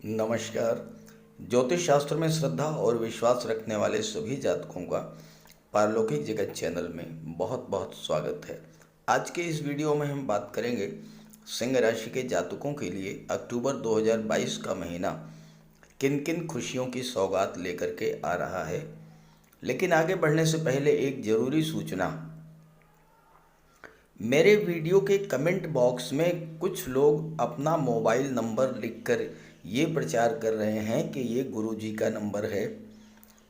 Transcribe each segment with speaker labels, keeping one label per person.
Speaker 1: नमस्कार। ज्योतिष शास्त्र में श्रद्धा और विश्वास रखने वाले सभी जातकों का पारलौकिक जगत चैनल में बहुत बहुत स्वागत है। आज के इस वीडियो में हम बात करेंगे सिंह राशि के जातकों के लिए अक्टूबर 2022 का महीना किन किन खुशियों की सौगात लेकर के आ रहा है। लेकिन आगे बढ़ने से पहले एक ज़रूरी सूचना। मेरे वीडियो के कमेंट बॉक्स में कुछ लोग अपना मोबाइल नंबर लिखकर ये प्रचार कर रहे हैं कि ये गुरुजी का नंबर है,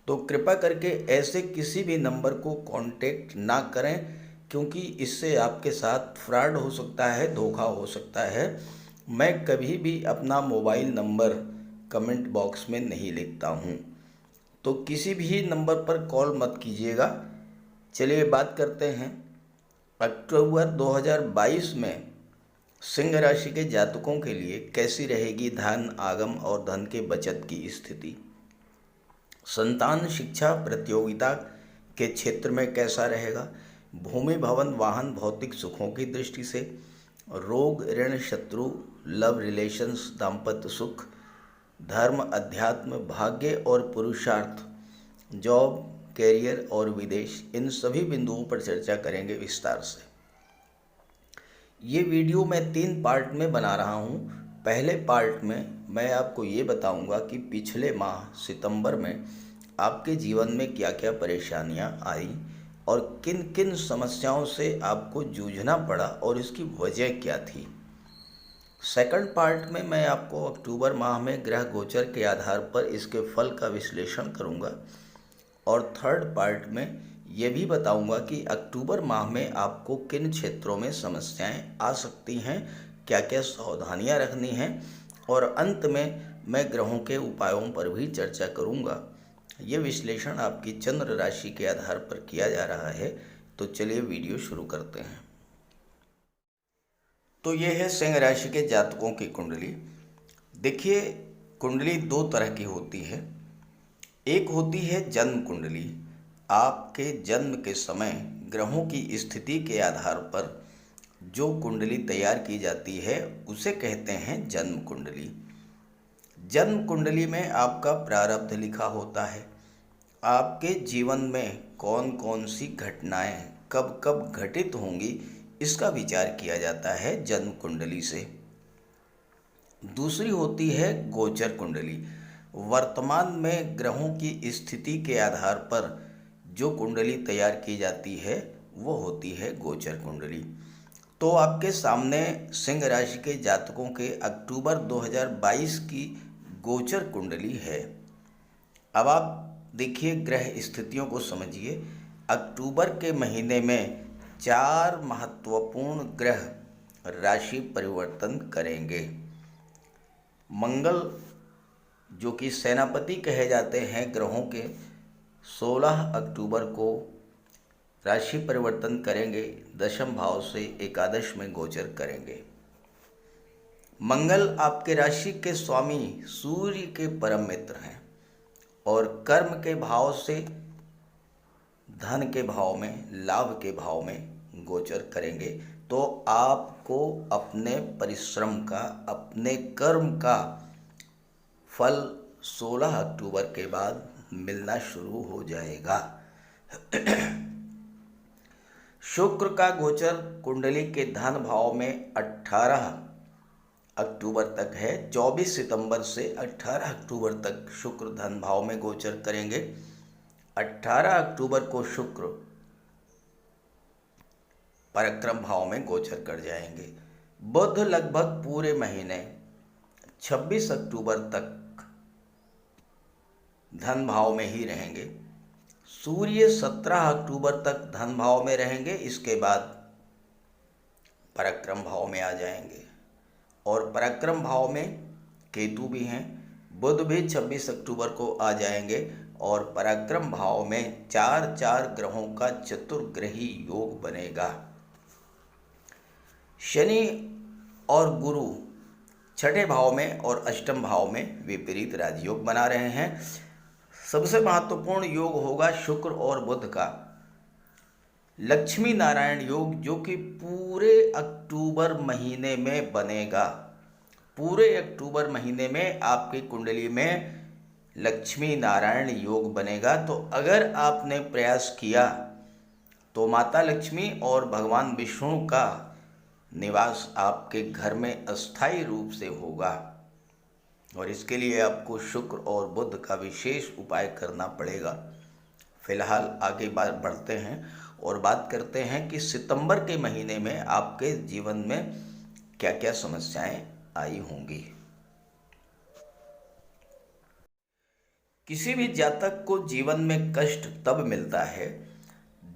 Speaker 1: तो कृपा करके ऐसे किसी भी नंबर को कांटेक्ट ना करें, क्योंकि इससे आपके साथ फ्रॉड हो सकता है, धोखा हो सकता है। मैं कभी भी अपना मोबाइल नंबर कमेंट बॉक्स में नहीं लिखता हूँ, तो किसी भी नंबर पर कॉल मत कीजिएगा। चलिए बात करते हैं अक्टूबर 2022 में सिंह राशि के जातकों के लिए कैसी रहेगी धन आगम और धन के बचत की स्थिति। संतान, शिक्षा, प्रतियोगिता के क्षेत्र में कैसा रहेगा। भूमि, भवन, वाहन, भौतिक सुखों की दृष्टि से, रोग, ऋण, शत्रु, लव रिलेशंस, दाम्पत्य सुख, धर्म, अध्यात्म, भाग्य और पुरुषार्थ, जॉब, कैरियर और विदेश, इन सभी बिंदुओं पर चर्चा करेंगे विस्तार से। ये वीडियो मैं 3 पार्ट में बना रहा हूँ। पहले पार्ट में मैं आपको ये बताऊँगा कि पिछले माह सितंबर में आपके जीवन में क्या क्या परेशानियाँ आई और किन किन समस्याओं से आपको जूझना पड़ा और इसकी वजह क्या थी। सेकंड पार्ट में मैं आपको अक्टूबर माह में ग्रह गोचर के आधार पर इसके फल का विश्लेषण करूँगा और थर्ड पार्ट में ये भी बताऊंगा कि अक्टूबर माह में आपको किन क्षेत्रों में समस्याएं आ सकती हैं, क्या क्या सावधानियां रखनी हैं, और अंत में मैं ग्रहों के उपायों पर भी चर्चा करूंगा। ये विश्लेषण आपकी चंद्र राशि के आधार पर किया जा रहा है। तो चलिए वीडियो शुरू करते हैं। तो ये है सिंह राशि के जातकों की कुंडली। देखिए, कुंडली 2 तरह की होती है। एक होती है जन्म कुंडली। आपके जन्म के समय ग्रहों की स्थिति के आधार पर जो कुंडली तैयार की जाती है उसे कहते हैं जन्म कुंडली। जन्म कुंडली में आपका प्रारब्ध लिखा होता है। आपके जीवन में कौन कौन सी घटनाएं कब कब घटित होंगी, इसका विचार किया जाता है जन्म कुंडली से। दूसरी होती है गोचर कुंडली। वर्तमान में ग्रहों की स्थिति के आधार पर जो कुंडली तैयार की जाती है वो होती है गोचर कुंडली। तो आपके सामने सिंह राशि के जातकों के अक्टूबर 2022 की गोचर कुंडली है। अब आप देखिए, ग्रह स्थितियों को समझिए। अक्टूबर के महीने में 4 महत्वपूर्ण ग्रह राशि परिवर्तन करेंगे। मंगल, जो कि सेनापति कहे जाते हैं ग्रहों के, 16 अक्टूबर को राशि परिवर्तन करेंगे। दशम भाव से एकादश में गोचर करेंगे। मंगल आपके राशि के स्वामी सूर्य के परम मित्र हैं और कर्म के भाव से धन के भाव में, लाभ के भाव में गोचर करेंगे। तो आपको अपने परिश्रम का, अपने कर्म का फल 16 अक्टूबर के बाद मिलना शुरू हो जाएगा। शुक्र का गोचर कुंडली के धन भाव में 18 अक्टूबर तक है। 24 सितंबर से 18 अक्टूबर तक शुक्र धन भाव में गोचर करेंगे। 18 अक्टूबर को शुक्र पराक्रम भाव में गोचर कर जाएंगे। बुध लगभग पूरे महीने 26 अक्टूबर तक धन भाव में ही रहेंगे। सूर्य 17 अक्टूबर तक धन भाव में रहेंगे, इसके बाद पराक्रम भाव में आ जाएंगे। और पराक्रम भाव में केतु भी हैं। बुध भी 26 अक्टूबर को आ जाएंगे और पराक्रम भाव में 4 ग्रहों का चतुर्ग्रही योग बनेगा। शनि और गुरु 6ठे भाव में और अष्टम भाव में विपरीत राजयोग बना रहे हैं। सबसे महत्वपूर्ण योग होगा शुक्र और बुध का लक्ष्मी नारायण योग, जो कि पूरे अक्टूबर महीने में बनेगा। पूरे अक्टूबर महीने में आपकी कुंडली में लक्ष्मी नारायण योग बनेगा। तो अगर आपने प्रयास किया तो माता लक्ष्मी और भगवान विष्णु का निवास आपके घर में अस्थायी रूप से होगा। और इसके लिए आपको शुक्र और बुध का विशेष उपाय करना पड़ेगा। फिलहाल आगे बात बढ़ते हैं और बात करते हैं कि सितंबर के महीने में आपके जीवन में क्या क्या समस्याएं आई होंगी। किसी भी जातक को जीवन में कष्ट तब मिलता है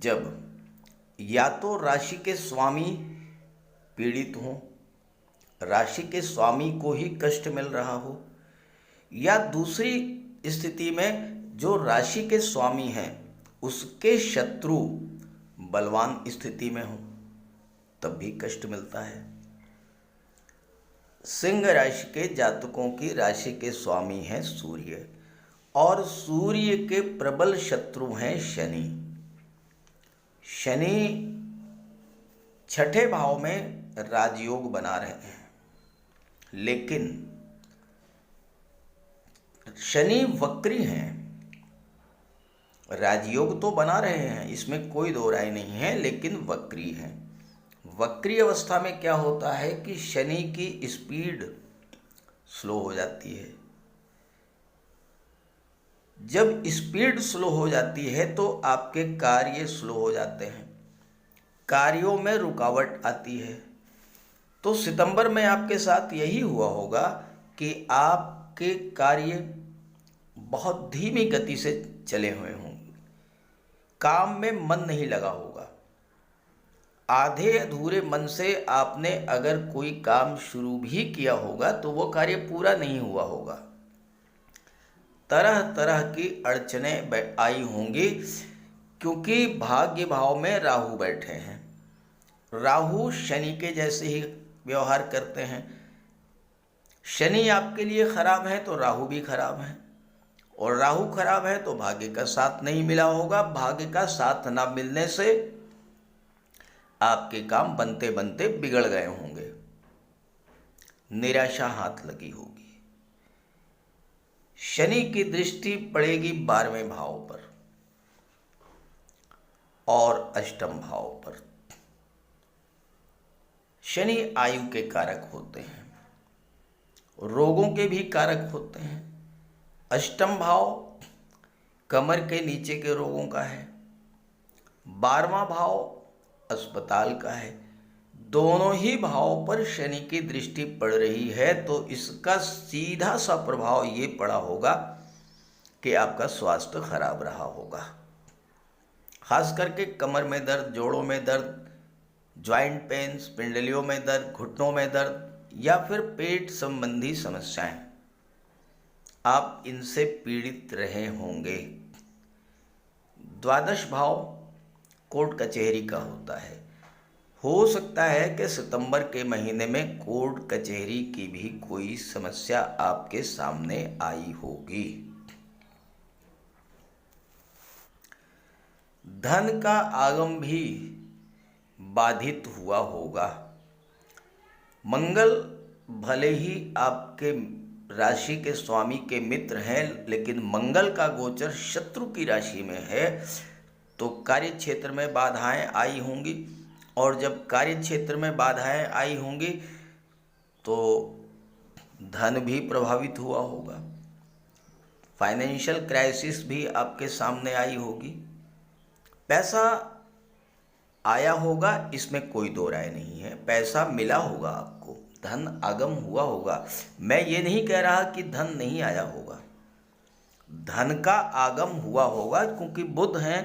Speaker 1: जब या तो राशि के स्वामी पीड़ित हों, राशि के स्वामी को ही कष्ट मिल रहा हो, या दूसरी स्थिति में जो राशि के स्वामी हैं उसके शत्रु बलवान स्थिति में हो, तब भी कष्ट मिलता है। सिंह राशि के जातकों की राशि के स्वामी हैं सूर्य, और सूर्य के प्रबल शत्रु हैं शनि। शनि छठे भाव में राजयोग बना रहे हैं, लेकिन शनि वक्री हैं। राजयोग तो बना रहे हैं, इसमें कोई दो राय नहीं है, लेकिन वक्री हैं। वक्री अवस्था में क्या होता है कि शनि की स्पीड स्लो हो जाती है। जब स्पीड स्लो हो जाती है तो आपके कार्य स्लो हो जाते हैं, कार्यों में रुकावट आती है। तो सितंबर में आपके साथ यही हुआ होगा कि आपके कार्य बहुत धीमी गति से चले हुए होंगे, काम में मन नहीं लगा होगा, आधे अधूरे मन से आपने अगर कोई काम शुरू भी किया होगा तो वो कार्य पूरा नहीं हुआ होगा। तरह तरह की अड़चनें आई होंगी, क्योंकि भाग्य भाव में राहु बैठे हैं। राहु शनि के जैसे ही व्यवहार करते हैं। शनि आपके लिए खराब है तो राहु भी खराब है, और राहु खराब है तो भाग्य का साथ नहीं मिला होगा। भाग्य का साथ ना मिलने से आपके काम बनते बनते बिगड़ गए होंगे, निराशा हाथ लगी होगी। शनि की दृष्टि पड़ेगी 12वें भाव पर और अष्टम भाव पर। शनि आयु के कारक होते हैं, रोगों के भी कारक होते हैं। अष्टम भाव कमर के नीचे के रोगों का है, 12वां भाव अस्पताल का है। दोनों ही भाव पर शनि की दृष्टि पड़ रही है, तो इसका सीधा सा प्रभाव ये पड़ा होगा कि आपका स्वास्थ्य खराब रहा होगा। खास करके कमर में दर्द, जोड़ों में दर्द, ज्वाइंट पेन्स, पिंडलियों में दर्द, घुटनों में दर्द, या फिर पेट संबंधी समस्याएं, आप इनसे पीड़ित रहे होंगे। द्वादश भाव कोर्ट कचहरी का होता है। हो सकता है कि सितंबर के महीने में कोर्ट कचहरी की भी कोई समस्या आपके सामने आई होगी। धन का आगम भी बाधित हुआ होगा। मंगल भले ही आपके राशि के स्वामी के मित्र हैं, लेकिन मंगल का गोचर शत्रु की राशि में है, तो कार्य क्षेत्र में बाधाएं आई होंगी। और जब कार्य क्षेत्र में बाधाएं आई होंगी तो धन भी प्रभावित हुआ होगा। फाइनेंशियल क्राइसिस भी आपके सामने आई होगी। पैसा आया होगा, इसमें कोई दो राय नहीं है। पैसा मिला होगा, आपको धन आगम हुआ होगा। मैं ये नहीं कह रहा कि धन नहीं आया होगा, धन का आगम हुआ होगा, क्योंकि बुध हैं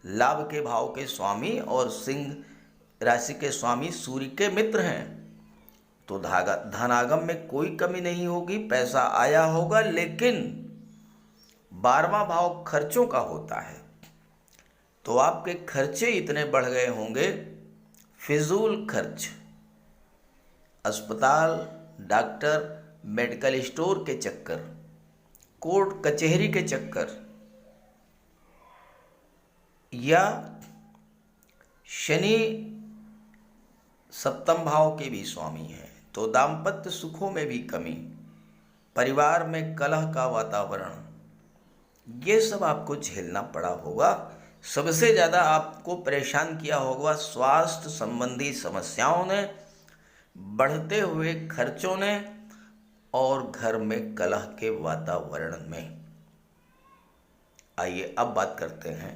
Speaker 1: लाभ के भाव के स्वामी और सिंह राशि के स्वामी सूर्य के मित्र हैं। तो धनागम में कोई कमी नहीं होगी, पैसा आया होगा। लेकिन 12वां भाव खर्चों का होता है, तो आपके खर्चे इतने बढ़ गए होंगे, फिजूल खर्च, अस्पताल, डॉक्टर, मेडिकल स्टोर के चक्कर, कोर्ट कचहरी के चक्कर, या शनि सप्तम भाव के भी स्वामी हैं, तो दाम्पत्य सुखों में भी कमी, परिवार में कलह का वातावरण, ये सब आपको झेलना पड़ा होगा। सबसे ज़्यादा आपको परेशान किया होगा स्वास्थ्य संबंधी समस्याओं ने, बढ़ते हुए खर्चों ने और घर में कलह के वातावरण में। आइए अब बात करते हैं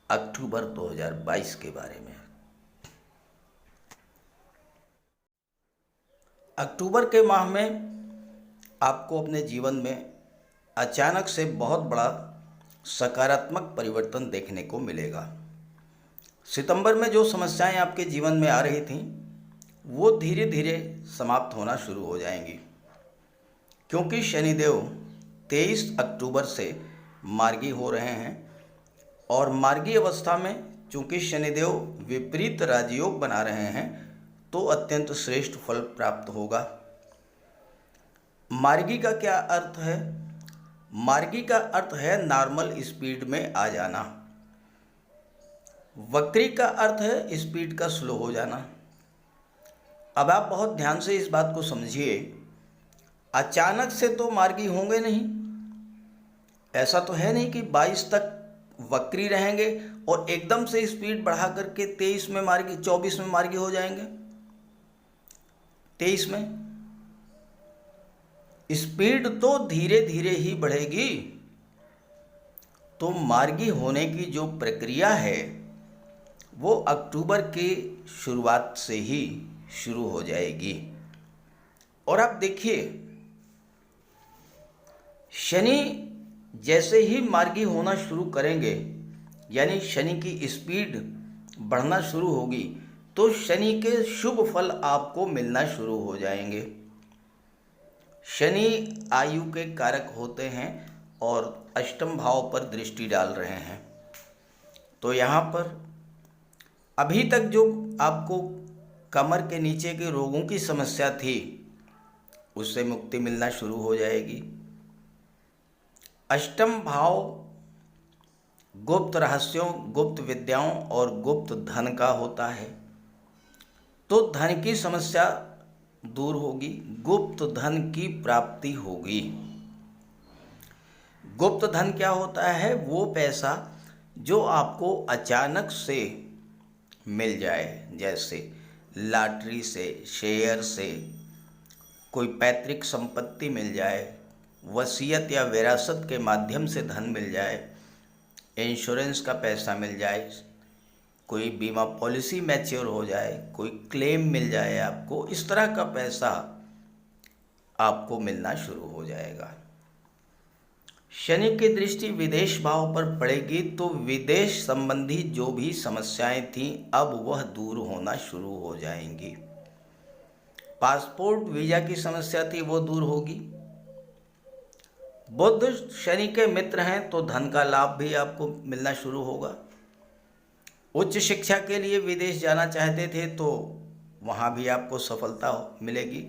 Speaker 1: अक्टूबर 2022 के बारे में। अक्टूबर के माह में आपको अपने जीवन में अचानक से बहुत बड़ा सकारात्मक परिवर्तन देखने को मिलेगा। सितंबर में जो समस्याएं आपके जीवन में आ रही थीं वो धीरे धीरे समाप्त होना शुरू हो जाएंगी, क्योंकि शनिदेव 23 अक्टूबर से मार्गी हो रहे हैं और मार्गी अवस्था में चूंकि शनिदेव विपरीत राजयोग बना रहे हैं तो अत्यंत श्रेष्ठ फल प्राप्त होगा। मार्गी का क्या अर्थ है? मार्गी का अर्थ है नॉर्मल स्पीड में आ जाना। वक्री का अर्थ है स्पीड का स्लो हो जाना। अब आप बहुत ध्यान से इस बात को समझिए, अचानक से तो मार्गी होंगे नहीं। ऐसा तो है नहीं कि 22 तक वक्री रहेंगे और एकदम से स्पीड बढ़ा करके 23 में मार्गी, 24 में मार्गी हो जाएंगे। 23 में स्पीड तो धीरे धीरे ही बढ़ेगी। तो मार्गी होने की जो प्रक्रिया है वो अक्टूबर के शुरुआत से ही शुरू हो जाएगी। और आप देखिए, शनि जैसे ही मार्गी होना शुरू करेंगे, यानी शनि की स्पीड बढ़ना शुरू होगी, तो शनि के शुभ फल आपको मिलना शुरू हो जाएंगे। शनि आयु के कारक होते हैं और अष्टम भाव पर दृष्टि डाल रहे हैं। तो यहाँ पर अभी तक जो आपको कमर के नीचे के रोगों की समस्या थी उससे मुक्ति मिलना शुरू हो जाएगी। अष्टम भाव गुप्त रहस्यों, गुप्त विद्याओं और गुप्त धन का होता है, तो धन की समस्या दूर होगी, गुप्त धन की प्राप्ति होगी। गुप्त धन क्या होता है? वो पैसा जो आपको अचानक से मिल जाए, जैसे लॉटरी से, शेयर से, कोई पैतृक संपत्ति मिल जाए, वसीयत या विरासत के माध्यम से धन मिल जाए, इंश्योरेंस का पैसा मिल जाए, कोई बीमा पॉलिसी मैच्योर हो जाए, कोई क्लेम मिल जाए आपको, इस तरह का पैसा आपको मिलना शुरू हो जाएगा। शनि की दृष्टि विदेश भाव पर पड़ेगी तो विदेश संबंधी जो भी समस्याएं थीं अब वह दूर होना शुरू हो जाएंगी। पासपोर्ट वीजा की समस्या थी वो दूर होगी। बुध शनि के मित्र हैं तो धन का लाभ भी आपको मिलना शुरू होगा। उच्च शिक्षा के लिए विदेश जाना चाहते थे तो वहाँ भी आपको सफलता मिलेगी।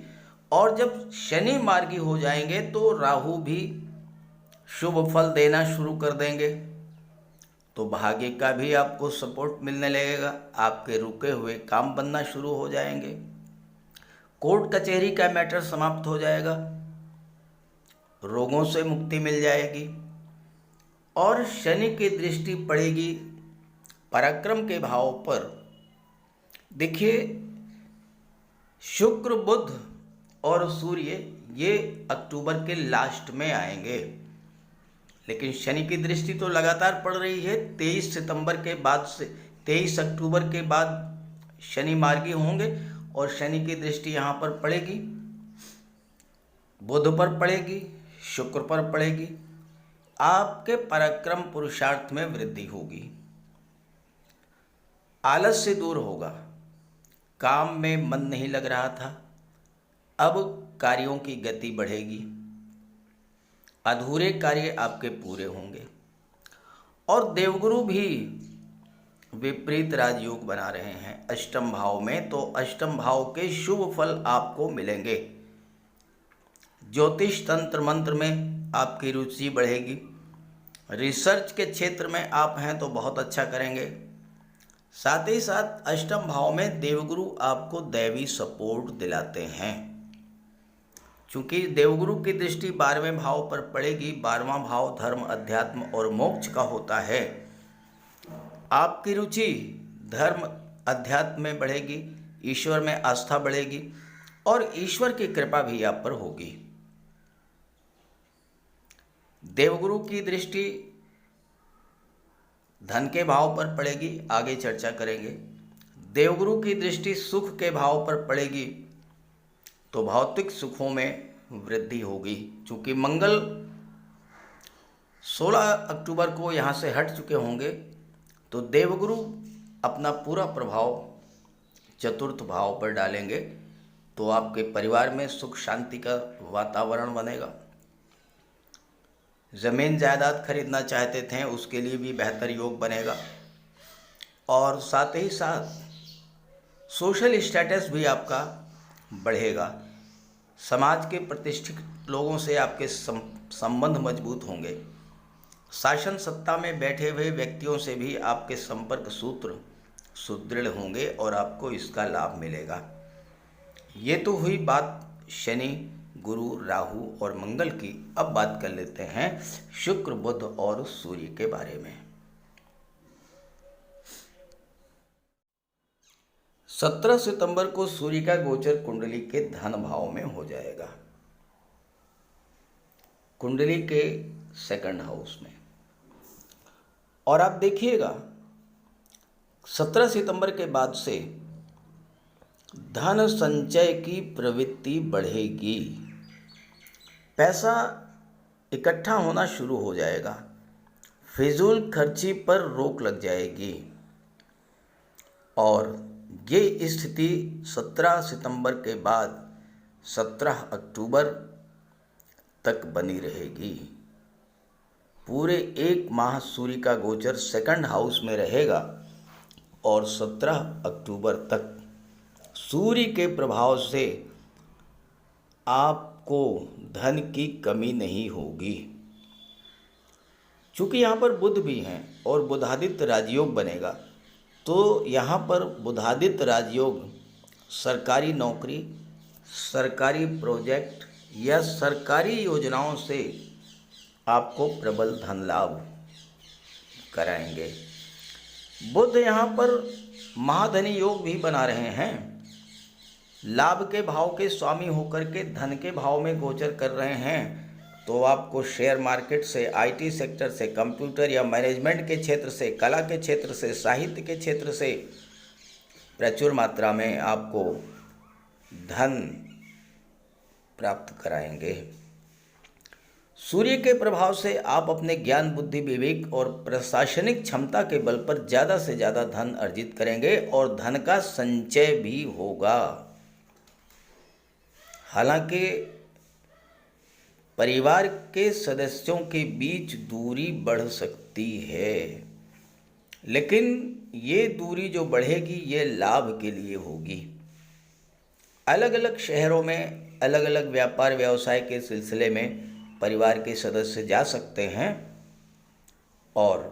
Speaker 1: और जब शनि मार्गी हो जाएंगे तो राहु भी शुभ फल देना शुरू कर देंगे, तो भाग्य का भी आपको सपोर्ट मिलने लगेगा। आपके रुके हुए काम बनना शुरू हो जाएंगे। कोर्ट कचहरी का मैटर समाप्त हो जाएगा, रोगों से मुक्ति मिल जाएगी। और शनि की दृष्टि पड़ेगी पराक्रम के भाव पर। देखिए, शुक्र, बुध और सूर्य ये अक्टूबर के लास्ट में आएंगे, लेकिन शनि की दृष्टि तो लगातार पड़ रही है। 23 सितंबर के बाद से 23 अक्टूबर के बाद शनि मार्गी होंगे और शनि की दृष्टि यहाँ पर पड़ेगी, बुध पर पड़ेगी, शुक्र पर पड़ेगी। आपके पराक्रम पुरुषार्थ में वृद्धि होगी, आलस्य दूर होगा। काम में मन नहीं लग रहा था, अब कार्यों की गति बढ़ेगी, अधूरे कार्य आपके पूरे होंगे। और देवगुरु भी विपरीत राजयोग बना रहे हैं अष्टम भाव में, तो अष्टम भाव के शुभ फल आपको मिलेंगे। ज्योतिष तंत्र मंत्र में आपकी रुचि बढ़ेगी। रिसर्च के क्षेत्र में आप हैं तो बहुत अच्छा करेंगे। साथ ही साथ अष्टम भाव में देवगुरु आपको दैवी सपोर्ट दिलाते हैं। चूंकि देवगुरु की दृष्टि 12वें भाव पर पड़ेगी, 12वां भाव धर्म, अध्यात्म और मोक्ष का होता है। आपकी रुचि धर्म अध्यात्म में बढ़ेगी, ईश्वर में आस्था बढ़ेगी और ईश्वर की कृपा भी आप पर होगी। देवगुरु की दृष्टि धन के भाव पर पड़ेगी, आगे चर्चा करेंगे। देवगुरु की दृष्टि सुख के भाव पर पड़ेगी तो भौतिक सुखों में वृद्धि होगी। चूंकि मंगल 16 अक्टूबर को यहाँ से हट चुके होंगे तो देवगुरु अपना पूरा प्रभाव चतुर्थ भाव पर डालेंगे, तो आपके परिवार में सुख शांति का वातावरण बनेगा। ज़मीन जायदाद खरीदना चाहते थे उसके लिए भी बेहतर योग बनेगा और साथ ही साथ सोशल स्टेटस भी आपका बढ़ेगा। समाज के प्रतिष्ठित लोगों से आपके संबंध मजबूत होंगे। शासन सत्ता में बैठे हुए व्यक्तियों से भी आपके संपर्क सूत्र सुदृढ़ होंगे और आपको इसका लाभ मिलेगा। ये तो हुई बात शनि, गुरु, राहु और मंगल की। अब बात कर लेते हैं शुक्र, बुध और सूर्य के बारे में। 17 सितंबर को सूर्य का गोचर कुंडली के धन भाव में हो जाएगा, कुंडली के सेकंड हाउस में। और आप देखिएगा 17 सितंबर के बाद से धन संचय की प्रवृत्ति बढ़ेगी, पैसा इकट्ठा होना शुरू हो जाएगा, फिजूल खर्ची पर रोक लग जाएगी और ये स्थिति 17 सितंबर के बाद 17 अक्टूबर तक बनी रहेगी। पूरे एक माह सूर्य का गोचर सेकंड हाउस में रहेगा और 17 अक्टूबर तक सूर्य के प्रभाव से आपको धन की कमी नहीं होगी। चूँकि यहाँ पर बुध भी हैं और बुधादित्य राजयोग बनेगा, तो यहाँ पर बुधादित्य राजयोग सरकारी नौकरी, सरकारी प्रोजेक्ट या सरकारी योजनाओं से आपको प्रबल धन लाभ कराएंगे। बुध यहाँ पर महाधनी योग भी बना रहे हैं, लाभ के भाव के स्वामी होकर के धन के भाव में गोचर कर रहे हैं। तो आपको शेयर मार्केट से, आईटी सेक्टर से, कंप्यूटर या मैनेजमेंट के क्षेत्र से, कला के क्षेत्र से, साहित्य के क्षेत्र से प्रचुर मात्रा में आपको धन प्राप्त कराएंगे। सूर्य के प्रभाव से आप अपने ज्ञान, बुद्धि, विवेक और प्रशासनिक क्षमता के बल पर ज़्यादा से ज़्यादा धन अर्जित करेंगे और धन का संचय भी होगा। हालांकि परिवार के सदस्यों के बीच दूरी बढ़ सकती है, लेकिन ये दूरी जो बढ़ेगी ये लाभ के लिए होगी। अलग अलग शहरों में अलग अलग व्यापार व्यवसाय के सिलसिले में परिवार के सदस्य जा सकते हैं और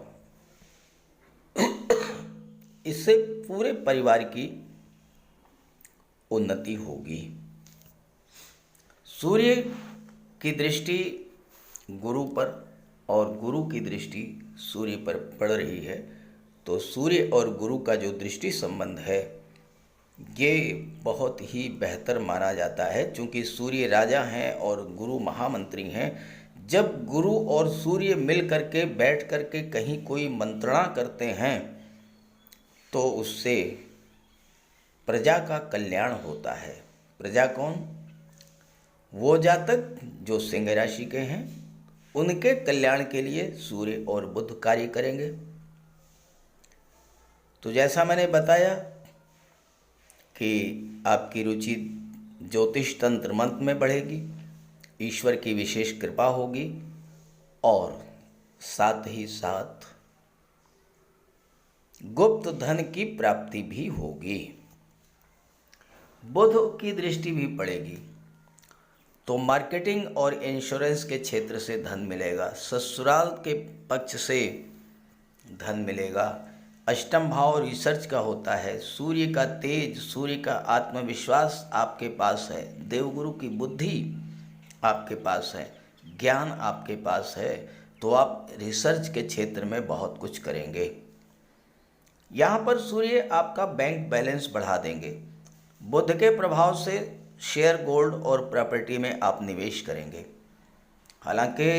Speaker 1: इससे पूरे परिवार की उन्नति होगी। सूर्य की दृष्टि गुरु पर और गुरु की दृष्टि सूर्य पर पड़ रही है, तो सूर्य और गुरु का जो दृष्टि संबंध है ये बहुत ही बेहतर माना जाता है, क्योंकि सूर्य राजा हैं और गुरु महामंत्री हैं। जब गुरु और सूर्य मिल करके बैठ करके कहीं कोई मंत्रणा करते हैं तो उससे प्रजा का कल्याण होता है। प्रजा कौन? वो जातक जो सिंह राशि के हैं, उनके कल्याण के लिए सूर्य और बुध कार्य करेंगे। तो जैसा मैंने बताया कि आपकी रुचि ज्योतिष तंत्र मंत्र में बढ़ेगी, ईश्वर की विशेष कृपा होगी और साथ ही साथ गुप्त धन की प्राप्ति भी होगी। बुध की दृष्टि भी पड़ेगी तो मार्केटिंग और इंश्योरेंस के क्षेत्र से धन मिलेगा, ससुराल के पक्ष से धन मिलेगा, अष्टम भाव रिसर्च का होता है। सूर्य का तेज, सूर्य का आत्मविश्वास आपके पास है, देवगुरु की बुद्धि आपके पास है, ज्ञान आपके पास है, तो आप रिसर्च के क्षेत्र में बहुत कुछ करेंगे। यहाँ पर सूर्य आपका बैंक बैलेंस बढ़ा देंगे। बुध के प्रभाव से शेयर, गोल्ड और प्रॉपर्टी में आप निवेश करेंगे। हालांकि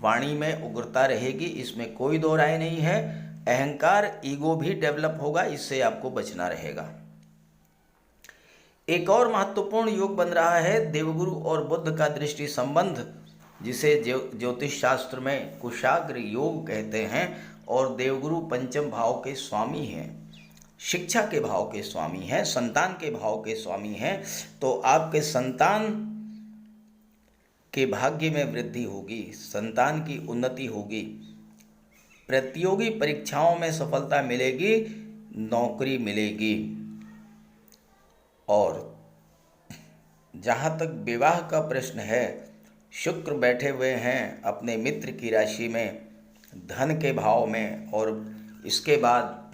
Speaker 1: वाणी में उग्रता रहेगी, इसमें कोई दो राय नहीं है। अहंकार, ईगो भी डेवलप होगा, इससे आपको बचना रहेगा। एक और महत्वपूर्ण योग बन रहा है देवगुरु और बुध का दृष्टि संबंध, जिसे ज्योतिष शास्त्र में कुशाग्र योग कहते हैं। और देवगुरु पंचम भाव के स्वामी हैं, शिक्षा के भाव के स्वामी हैं, संतान के भाव के स्वामी हैं। तो आपके संतान के भाग्य में वृद्धि होगी, संतान की उन्नति होगी, प्रतियोगी परीक्षाओं में सफलता मिलेगी, नौकरी मिलेगी। और जहाँ तक विवाह का प्रश्न है, शुक्र बैठे हुए हैं अपने मित्र की राशि में, धन के भाव में, और इसके बाद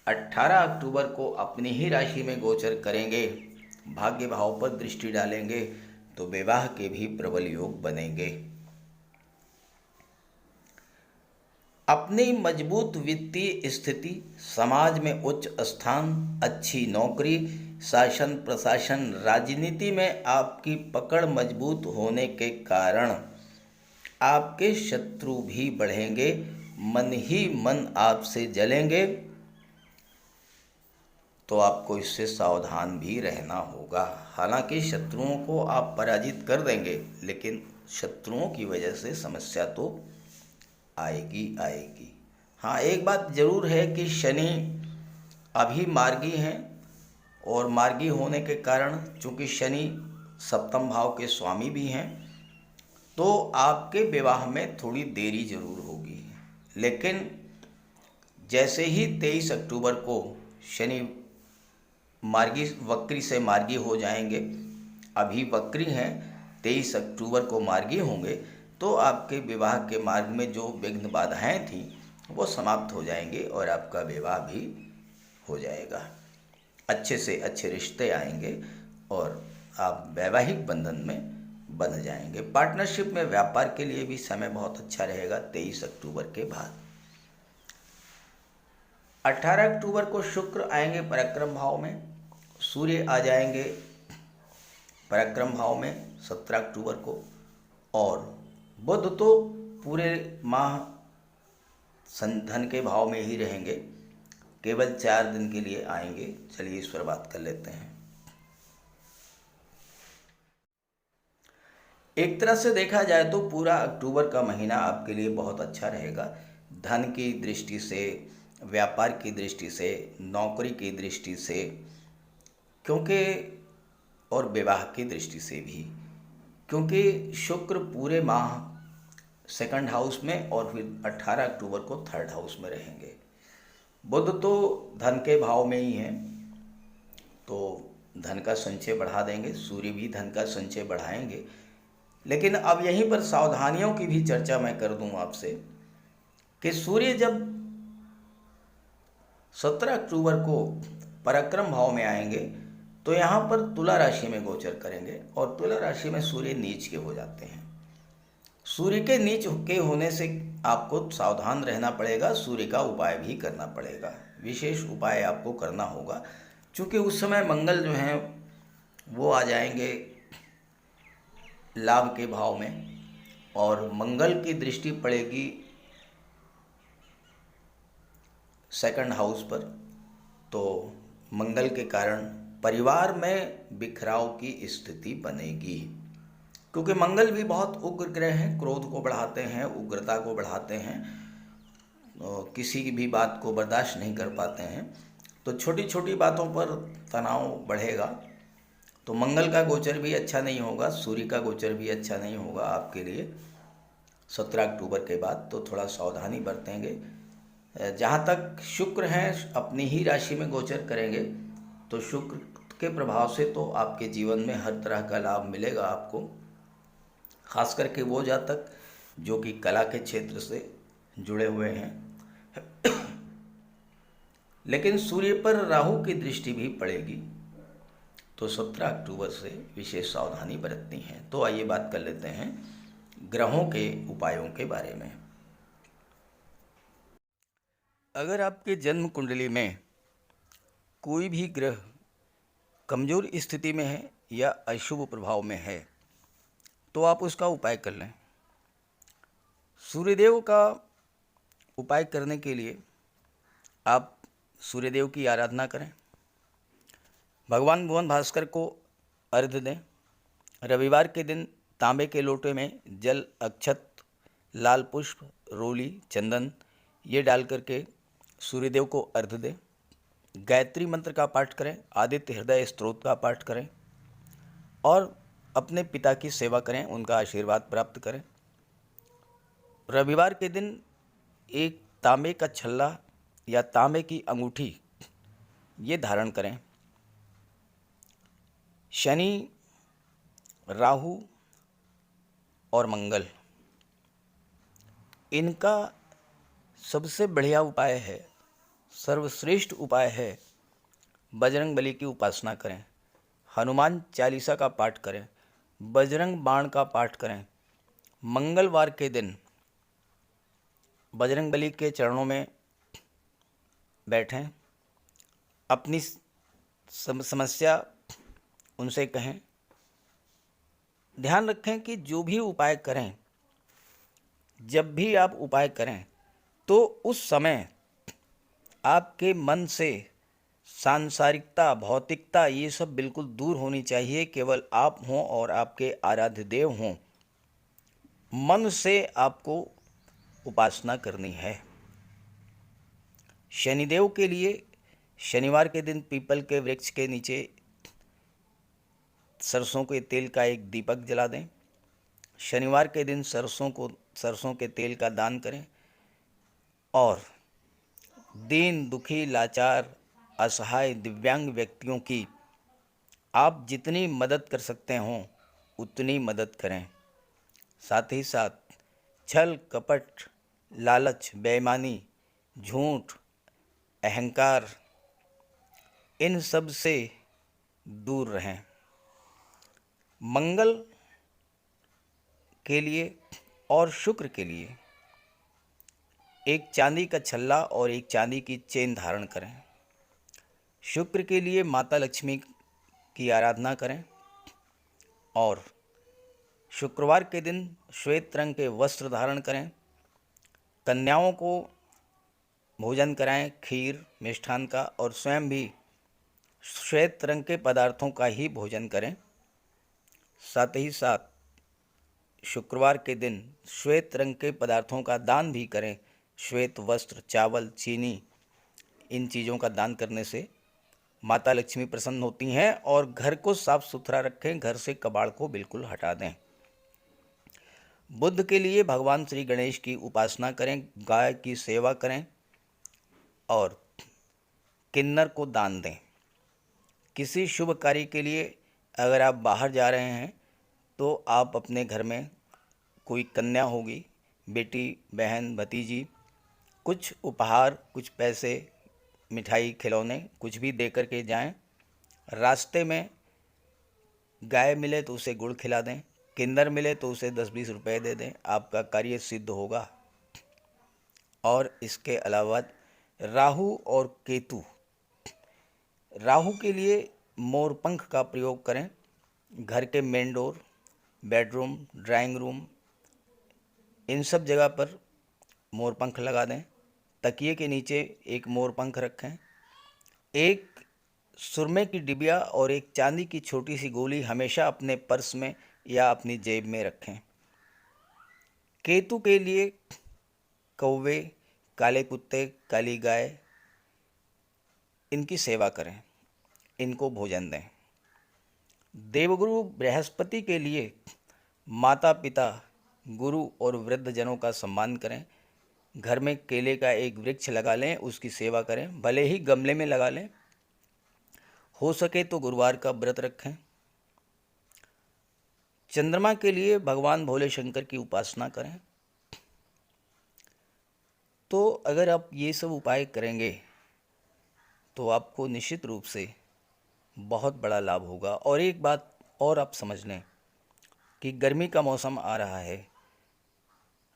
Speaker 1: 18 अक्टूबर को अपनी ही राशि में गोचर करेंगे, भाग्य भाव पर दृष्टि डालेंगे, तो विवाह के भी प्रबल योग बनेंगे। अपनी मजबूत वित्तीय स्थिति, समाज में उच्च स्थान, अच्छी नौकरी, शासन प्रशासन, राजनीति में आपकी पकड़ मजबूत होने के कारण आपके शत्रु भी बढ़ेंगे, मन ही मन आपसे जलेंगे, तो आपको इससे सावधान भी रहना होगा। हालांकि शत्रुओं को आप पराजित कर देंगे, लेकिन शत्रुओं की वजह से समस्या तो आएगी आएगी। हाँ, एक बात ज़रूर है कि शनि अभी मार्गी हैं, और मार्गी होने के कारण चूँकि शनि सप्तम भाव के स्वामी भी हैं, तो आपके विवाह में थोड़ी देरी जरूर होगी। लेकिन जैसे ही 23 अक्टूबर को शनि मार्गी, वक्री से मार्गी हो जाएंगे, अभी वक्री हैं, 23 अक्टूबर को मार्गी होंगे, तो आपके विवाह के मार्ग में जो विघ्न बाधाएं थी वो समाप्त हो जाएंगे और आपका विवाह भी हो जाएगा। अच्छे से अच्छे रिश्ते आएंगे और आप वैवाहिक बंधन में बन जाएंगे। पार्टनरशिप में, व्यापार के लिए भी समय बहुत अच्छा रहेगा 23 अक्टूबर के बाद। 18 अक्टूबर को शुक्र आएंगे पराक्रम भाव में, सूर्य आ जाएंगे पराक्रम भाव में 17 अक्टूबर को, और बुध तो पूरे माह धन के भाव में ही रहेंगे, केवल 4 दिन के लिए आएंगे। चलिए इस पर बात कर लेते हैं। एक तरह से देखा जाए तो पूरा अक्टूबर का महीना आपके लिए बहुत अच्छा रहेगा, धन की दृष्टि से, व्यापार की दृष्टि से, नौकरी की दृष्टि से, क्योंकि और विवाह की दृष्टि से भी, क्योंकि शुक्र पूरे माह सेकंड हाउस में और फिर 18 अक्टूबर को थर्ड हाउस में रहेंगे। बुध तो धन के भाव में ही हैं, तो धन का संचय बढ़ा देंगे, सूर्य भी धन का संचय बढ़ाएंगे। लेकिन अब यहीं पर सावधानियों की भी चर्चा मैं कर दूं आपसे कि सूर्य जब 17 अक्टूबर को पराक्रम भाव में आएंगे, तो यहाँ पर तुला राशि में गोचर करेंगे, और तुला राशि में सूर्य नीच के हो जाते हैं। सूर्य के नीच के होने से आपको सावधान रहना पड़ेगा, सूर्य का उपाय भी करना पड़ेगा, विशेष उपाय आपको करना होगा, क्योंकि उस समय मंगल जो हैं वो आ जाएंगे लाभ के भाव में, और मंगल की दृष्टि पड़ेगी सेकंड हाउस पर, तो मंगल के कारण परिवार में बिखराव की स्थिति बनेगी, क्योंकि मंगल भी बहुत उग्र ग्रह हैं, क्रोध को बढ़ाते हैं, उग्रता को बढ़ाते हैं, किसी की भी बात को बर्दाश्त नहीं कर पाते हैं, तो छोटी छोटी बातों पर तनाव बढ़ेगा। तो मंगल का गोचर भी अच्छा नहीं होगा, सूर्य का गोचर भी अच्छा नहीं होगा आपके लिए 17 अक्टूबर के बाद, तो थोड़ा सावधानी बरतेंगे। जहाँ तक शुक्र हैं अपनी ही राशि में गोचर करेंगे, तो शुक्र के प्रभाव से तो आपके जीवन में हर तरह का लाभ मिलेगा आपको, खास करके वो जातक जो कि कला के क्षेत्र से जुड़े हुए हैं, लेकिन सूर्य पर राहु की दृष्टि भी पड़ेगी, तो 17 अक्टूबर से विशेष सावधानी बरतनी है। तो आइए बात कर लेते हैं ग्रहों के उपायों के बारे में। अगर आपके जन्म कुंडली में कोई भी ग्रह कमजोर स्थिति में है या अशुभ प्रभाव में है तो आप उसका उपाय कर लें। सूर्यदेव का उपाय करने के लिए आप सूर्यदेव की आराधना करें, भगवान भुवन भास्कर को अर्घ्य दें। रविवार के दिन तांबे के लोटे में जल, अक्षत, लाल पुष्प, रोली, चंदन ये डाल करके सूर्यदेव को अर्घ्य दें। गायत्री मंत्र का पाठ करें, आदित्य हृदय स्तोत्र का पाठ करें और अपने पिता की सेवा करें, उनका आशीर्वाद प्राप्त करें। रविवार के दिन एक तांबे का छल्ला या तांबे की अंगूठी ये धारण करें। शनि, राहु और मंगल, इनका सबसे बढ़िया उपाय है, सर्वश्रेष्ठ उपाय है, बजरंग बली की उपासना करें, हनुमान चालीसा का पाठ करें, बजरंग बाण का पाठ करें। मंगलवार के दिन बजरंग बली के चरणों में बैठें, अपनी समस्या उनसे कहें। ध्यान रखें कि जो भी उपाय करें, जब भी आप उपाय करें तो उस समय आपके मन से सांसारिकता, भौतिकता ये सब बिल्कुल दूर होनी चाहिए। केवल आप हों और आपके आराध्य देव हों, मन से आपको उपासना करनी है। शनिदेव के लिए शनिवार के दिन पीपल के वृक्ष के नीचे सरसों के तेल का एक दीपक जला दें। शनिवार के दिन सरसों के तेल का दान करें और दीन, दुखी, लाचार, असहाय, दिव्यांग व्यक्तियों की आप जितनी मदद कर सकते हों उतनी मदद करें। साथ ही साथ छल, कपट, लालच, बेईमानी, झूठ, अहंकार इन सब से दूर रहें। मंगल के लिए और शुक्र के लिए एक चांदी का छल्ला और एक चांदी की चेन धारण करें। शुक्र के लिए माता लक्ष्मी की आराधना करें और शुक्रवार के दिन श्वेत रंग के वस्त्र धारण करें। कन्याओं को भोजन कराएं, खीर, मिष्ठान का, और स्वयं भी श्वेत रंग के पदार्थों का ही भोजन करें। साथ ही साथ शुक्रवार के दिन श्वेत रंग के पदार्थों का दान भी करें। श्वेत वस्त्र, चावल, चीनी, इन चीज़ों का दान करने से माता लक्ष्मी प्रसन्न होती हैं और घर को साफ सुथरा रखें, घर से कबाड़ को बिल्कुल हटा दें। बुध के लिए भगवान श्री गणेश की उपासना करें, गाय की सेवा करें और किन्नर को दान दें। किसी शुभ कार्य के लिए अगर आप बाहर जा रहे हैं तो आप अपने घर में कोई कन्या होगी, बेटी, बहन, भतीजी, कुछ उपहार, कुछ पैसे, मिठाई, खिलौने कुछ भी दे कर के जाएं। रास्ते में गाय मिले तो उसे गुड़ खिला दें, किन्नर मिले तो उसे 10-20 रुपए दे दें, आपका कार्य सिद्ध होगा। और इसके अलावा राहु और केतु, राहु के लिए मोर पंख का प्रयोग करें। घर के main door, bedroom, drawing room, इन सब जगह पर मोर पंख लगा दें। तकिए के नीचे एक मोर पंख रखें। एक सुरमे की डिबिया और एक चांदी की छोटी सी गोली हमेशा अपने पर्स में या अपनी जेब में रखें। केतु के लिए कौवे, काले कुत्ते, काली गाय, इनकी सेवा करें, इनको भोजन दें। देवगुरु बृहस्पति के लिए माता पिता, गुरु और वृद्ध जनों का सम्मान करें। घर में केले का एक वृक्ष लगा लें, उसकी सेवा करें, भले ही गमले में लगा लें। हो सके तो गुरुवार का व्रत रखें। चंद्रमा के लिए भगवान भोले शंकर की उपासना करें। तो अगर आप ये सब उपाय करेंगे तो आपको निश्चित रूप से बहुत बड़ा लाभ होगा। और एक बात और आप समझ लें कि गर्मी का मौसम आ रहा है,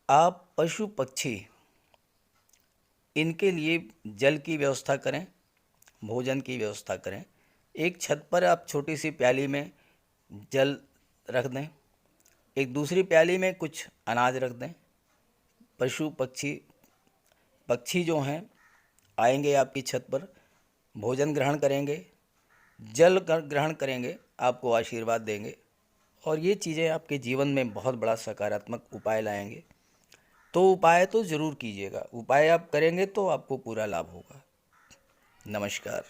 Speaker 1: आप पशु पक्षी इनके लिए जल की व्यवस्था करें, भोजन की व्यवस्था करें। एक छत पर आप छोटी सी प्याली में जल रख दें, एक दूसरी प्याली में कुछ अनाज रख दें। पशु पक्षी जो हैं आएंगे आपकी छत पर, भोजन ग्रहण करेंगे, जल ग्रहण करेंगे, आपको आशीर्वाद देंगे और ये चीज़ें आपके जीवन में बहुत बड़ा सकारात्मक उपाय लाएंगे। तो उपाय तो ज़रूर कीजिएगा, उपाय आप करेंगे तो आपको पूरा लाभ होगा। नमस्कार।